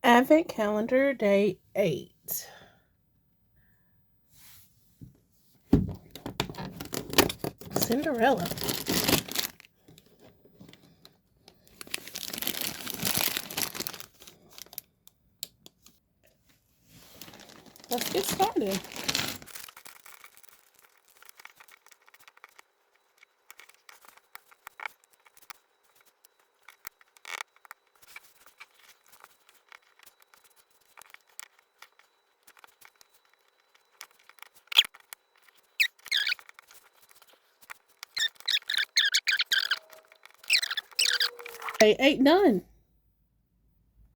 Advent Calendar Day 8. Cinderella. Let's get started. Day 8 done.